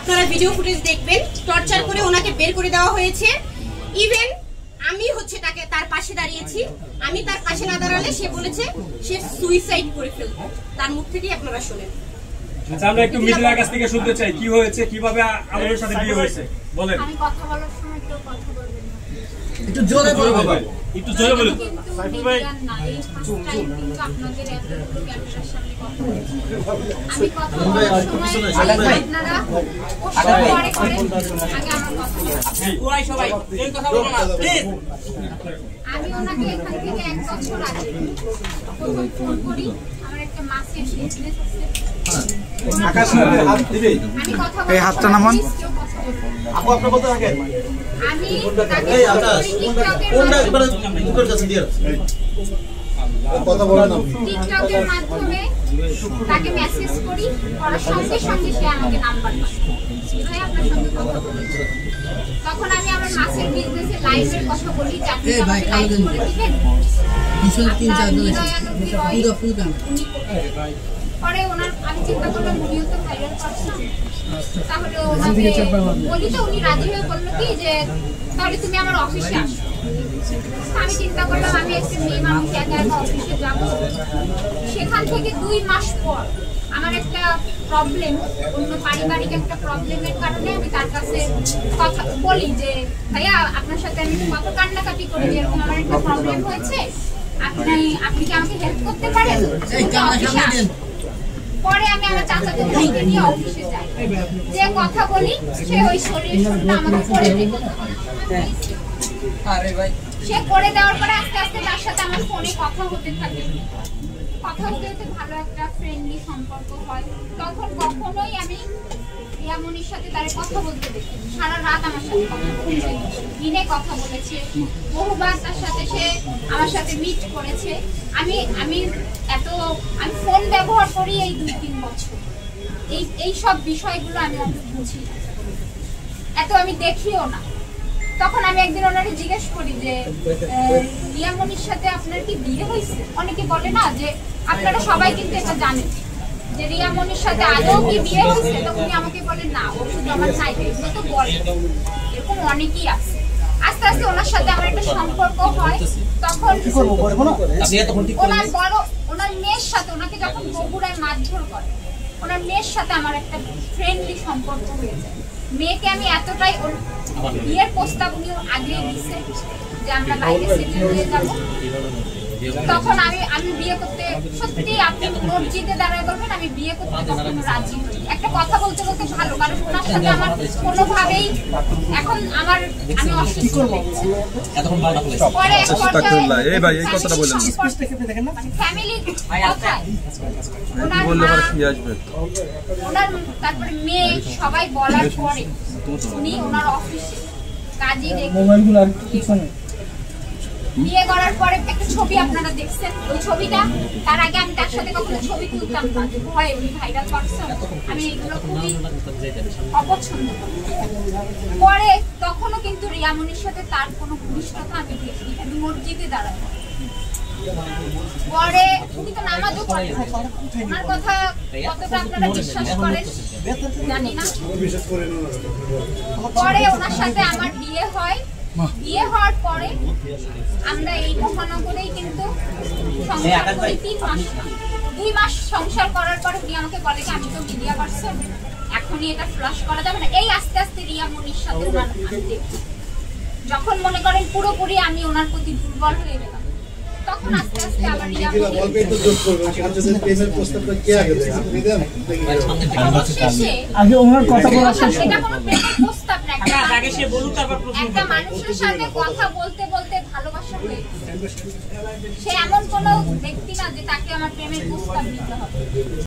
আপনারা video footage দেখবেন, torture করে ওনাকে বের করে দেওয়া হয়েছে। ইভেন আমি তাকে তার পাশে দাঁড়িয়েছি, আমি তার পাশে না দাঁড়ালে সে বলেছে সে সুইসাইড করে ফেলবে। তার মুখ থেকেই আপনারা শুনেন। আচ্ছা, আমরা একটু মিথিলার কাছ থেকে শুনতে চাই কি হয়েছে, কিভাবে আমাদের সাথে বিয়ে হয়েছে বলেন। আমি কথা বলার সময় কেউ কথা বলবেন না, একটু জোরে বলবেন, একটু জোরে বলুন। সাইফুল ভাই কিন্তু আপনাদের এতগুলো ক্যামেরার সামনে কথা বলছি। আমি কথা বলার সময় আপনারা পরে করেন, আগে আমার কথা বলুন। সবাই এই কথা বলো না প্লিজ। আমি ওনাকে এখান থেকে 1 বছর আগে প্রথম ফোন করি, আমার একটা মাসের বিজনেস আছে, আকাশ হাত দিবে, আমি কথা এই হাতটা নামান। আপু আপনি বলতে থাকেন। আমি এই আকাশ কোনটা একবার মুখের কাছে দিয়ে কথা বলেন না। টিকটকের মাধ্যমে তাকে মেসেজ করি, করার সঙ্গে সঙ্গে সে আমাকে নাম্বার পাঠায়, ভাই আপনার সঙ্গে কথা বলছি। তখন আমি আমার মাসের বিজনেসে লাইভের কথা বলি, যে আপনি আমাকে লাইভ করে দিবেন, ভীষণ 3-4 দিন পরে ওনার আমি চিন্তা করলাম উনিও তো ভাইরাল পারসন, তাহলে ওনাকে বলি তো উনি রাজি হয়ে বললো কি যে তাহলে তুমি আমার অফিসে আসো। আমি চিন্তা করলাম আমি একটা মেয়ে মানুষ একা একা অফিসে যাবো। সেখান থেকে 2 মাস পর আমার একটা প্রবলেম, অন্য পারিবারিক একটা প্রবলেমের কারণে আমি তার কাছে কথা বলি যে ভাইয়া আপনার সাথে আমি কত কান্নাকাটি করি, যেরকম আমার একটা প্রবলেম হয়েছে, আপনি কি আমাকে হেল্প করতে পারেন। পরে আমি আমার চাচাতো ভাইকে নিয়ে অফিসে যাই, যে কথা বলি সে ওই সলিউশনটা আমাকে করে দেয়। সে করে দেওয়ার পরে আস্তে আস্তে তার সাথে আমার ফোনে কথা হতে থাকে, কথা হতে হতে ভালো একটা ফ্রেন্ডলি সম্পর্ক হয়। তখন কখনোই আমি রিয়ামনির সাথে তার কথা বলতে দেখি, সারা রাত আমার সাথে কথা বলেছে, দিনে কথা বলেছে, বহুবার তার সাথে সে আমার সাথে মিট করেছে। আমি ফোন ব্যবহার করি এই 2-3 বছর, এই সব বিষয়গুলো আমি অত বুঝি না, এত আমি দেখিও না। তখন আমি একদিন ওনাকে জিজ্ঞেস করি যে রিয়ামনির সাথে আপনার কি বিয়ে হয়েছে। অনেকে বলে না যে আপনারা সবাই কিন্তু এটা জানেন যে রিয়ামনির সাথে আদৌ কি বিয়ে হয়েছে, তো উনি আমাকে বলেন না ও শুধু আমার নাইকে, এগুলো তো বলে, এরকম অনেকেই আছে। আস্তে আস্তে ওনার সাথে আমার একটা সম্পর্ক হয়, তখন ওনার মেয়ের সাথে, ওনাকে যখন বগুড়ায় মারধর করে, ওনার মেয়ের সাথে আমার একটা ফ্রেন্ডলি সম্পর্ক হয়ে যায়। মেয়েকে আমি এতটাই, বিয়ের প্রস্তাব উনি আগে দিচ্ছে যে আমরা বাইরে সেটেল হয়ে যাবো। তখন আমি বিয়ে করতে, সত্যি আপনি মসজিদে দাঁড়ায় বলবেন আমি বিয়ে করতে তখন রাজি হই। একটা কথা বলতে বলতে ভালো, কারণ ওনার সাথে আমার কোনোভাবেই এখন আমি অসুস্থ ফ্যামিলি ওনার, তারপরে মেয়ে সবাই বলার পরে উনি ওনার অফিসে কাজী বিয়ে করার পরে একটা ছবি আপনারা দেখছেন, ওই ছবিটা তার আগে আমি তার সাথে কখনো ছবি তুলতাম না, ভয় উনি ভাইরাল পারসন, আমি এগুলো খুবই অপছন্দ করি। পরে তখনও কিন্তু রিয়ামনির সাথে তার কোনো ঘনিষ্ঠতা আমি দেখি, আমি মসজিদে দাঁড়াই। পরে উনি তো নামাজও পড়েন, ওনার কথা কতটা আপনারা বিশ্বাস করেন জানি না। পরে ওনার সাথে আমার বিয়ে হয়, বিয়ে হওয়ার পরে আমরা এই মহানগরেই কিন্তু সংসার করি 3 মাস, 2 মাস সংসার করার পরে উনি আমাকে বলে যে আমি তো মিডিয়া পারসন, এখনই এটা ফ্লাশ করা যাবে না। এই আস্তে আস্তে রিয়ামনির সাথে ওনার যখন মনে করেন পুরোপুরি আমি ওনার প্রতি দুর্বল হয়ে গেলাম, তখন আস্তে আস্তে আবার আগে ওনার কথা বলা শেষ, এটা কোনো প্রেমের প্রস্তাব না, একটা মানুষের সাথে কথা বলতে বলতে ভালোবাসা হয়ে গেছে। সে এমন কোনো ব্যক্তি না যে তাকে আমার প্রেমের প্রস্তাব দিতে হবে।